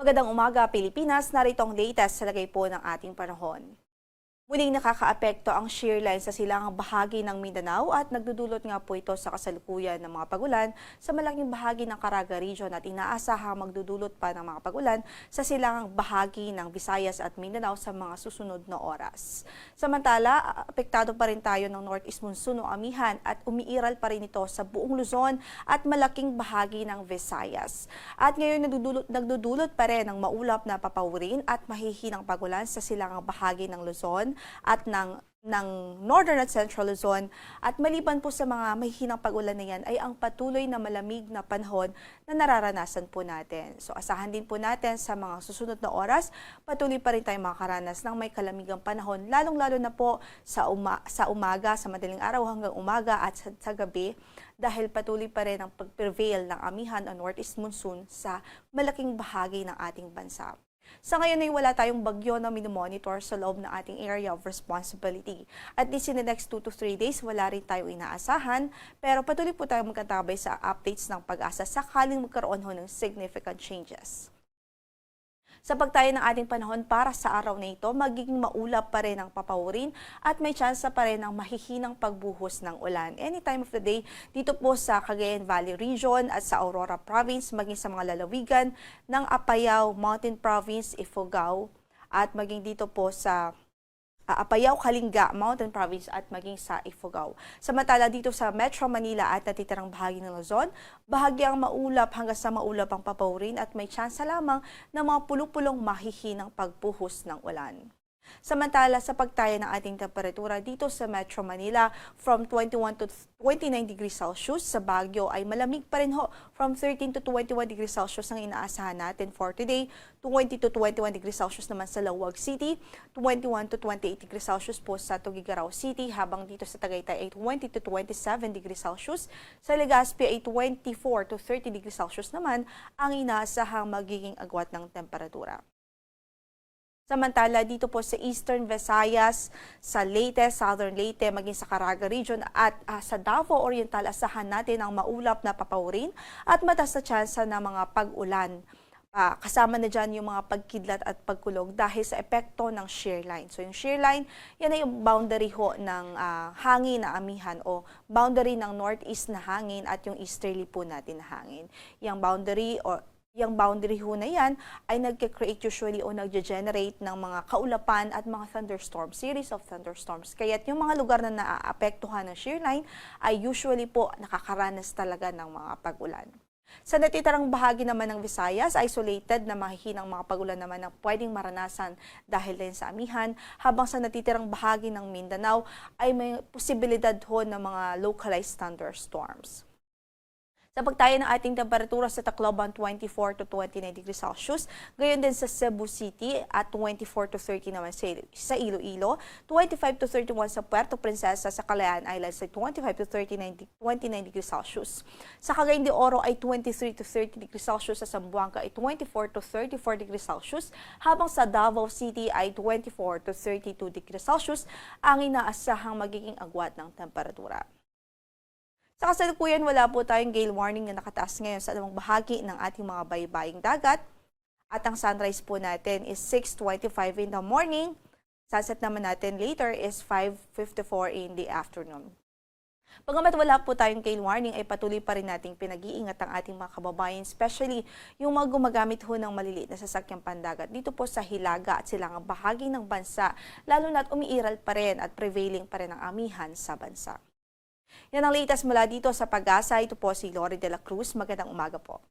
Magandang umaga, Pilipinas. Narito ang latest sa lagay po ng ating panahon. Muling nakakaapekto ang shear line sa silangang bahagi ng Mindanao at nagdudulot nga po ito sa kasalukuyan ng mga pagulan sa malaking bahagi ng Caraga Region at inaasahang magdudulot pa ng mga pagulan sa silangang bahagi ng Visayas at Mindanao sa mga susunod na oras. Samantala, apektado pa rin tayo ng Northeast Monsoon o amihan at umiiral pa rin ito sa buong Luzon at malaking bahagi ng Visayas. At ngayon nagdudulot pa rin ng maulap na papawirin at mahihinang pagulan sa silangang bahagi ng Luzon at ng Northern at Central Luzon. At maliban po sa mga mahihinang pag-ulan na yan ay ang patuloy na malamig na panahon na nararanasan po natin. So asahan din po natin sa mga susunod na oras, patuloy pa rin tayong makakaranas ng may kalamigang panahon, lalong-lalo na po sa umaga, sa madaling araw hanggang umaga at sa gabi, dahil patuloy pa rin ang pag-prevail ng amihan o Northeast Monsoon sa malaking bahagi ng ating bansa. Sa ngayon ay wala tayong bagyo na minomonitor sa loob ng ating area of responsibility. At least in the next 2 to 3 days, wala rin tayong inaasahan, pero patuloy po tayong magkatabay sa updates ng pag-asa sakaling magkaroon ho ng significant changes. Sa pagtayo ng ating panahon para sa araw na ito, magiging maulap pa rin ang papawirin at may tsansa pa rin ng mahihinang pagbuhos ng ulan. Any time of the day, dito po sa Cagayan Valley Region at sa Aurora Province, maging sa mga lalawigan ng Apayao, Mountain Province, Ifugao, at maging dito po sa Apayao, Kalinga, Mountain Province at maging sa Ifugao. Samantala dito sa Metro Manila at natitirang bahagi ng Luzon, bahagyang maulap hanggang sa maulap ang papawirin at may tsansa lamang ng mga pulupulong mahihinang pagbuhos ng ulan. Samantala sa pagtaya ng ating temperatura dito sa Metro Manila, from 21 to 29 degrees Celsius. Sa Baguio ay malamig pa rin ho, from 13 to 21 degrees Celsius ang inaasahan natin for today. 20 to 21 degrees Celsius naman sa Laoag City, 21 to 28 degrees Celsius po sa Tuguegarao City, habang dito sa Tagaytay ay 20 to 27 degrees Celsius. Sa Legazpi ay 24 to 30 degrees Celsius naman ang inaasahang magiging agwat ng temperatura. Samantala, dito po sa Eastern Visayas, sa Leyte, Southern Leyte, maging sa Caraga Region at sa Davao Oriental, asahan natin ang maulap na papawirin at mataas na tsansa ng mga pag-ulan. Kasama na dyan yung mga pagkidlat at pagkulog dahil sa epekto ng shear line. So yung shear line, yan ay yung boundary ho ng hangin na amihan o boundary ng northeast na hangin at yung easterly po natin na hangin. Yung boundary ho na yan ay nagke-create usually o nagge-generate ng mga kaulapan at mga thunderstorms, series of thunderstorms. Kaya't yung mga lugar na naaapektuhan ng shear line ay usually po nakakaranas talaga ng mga pag-ulan. Sa natitirang bahagi naman ng Visayas, isolated na mahihinang mga pag-ulan naman ang pwedeng maranasan dahil din sa amihan, habang sa natitirang bahagi ng Mindanao ay may posibilidad ho ng mga localized thunderstorms. Sa pagtayo ng ating temperatura sa Tacloban, 24 to 29 degrees Celsius. Gayon din sa Cebu City at 24 to 30 naman sa Iloilo. 25 to 31 sa Puerto Princesa, sa Kalayaan Islands ay 25 to 29 degrees Celsius. Sa Cagayan de Oro ay 23 to 30 degrees Celsius. Sa Zamboanga ay 24 to 34 degrees Celsius. Habang sa Davao City ay 24 to 32 degrees Celsius ang inaasahang magiging agwat ng temperatura. Sa kasalukuyan, wala po tayong gale warning na nakataas ngayon sa anumang bahagi ng ating mga baybaying dagat. At ang sunrise po natin is 6:25 in the morning. Sunset naman natin later is 5:54 in the afternoon. Bagamat wala po tayong gale warning, ay patuloy pa rin nating pinag-iingat ang ating mga kababayan, especially yung mga gumagamit ho ng maliliit na sasakyang pandagat dito po sa Hilaga at silangang bahagi ng bansa, lalo na't umiiral pa rin at prevailing pa rin ang amihan sa bansa. Yan ang latest mula dito sa Pag-asa. Ito po si Lori de la Cruz. Magandang umaga po.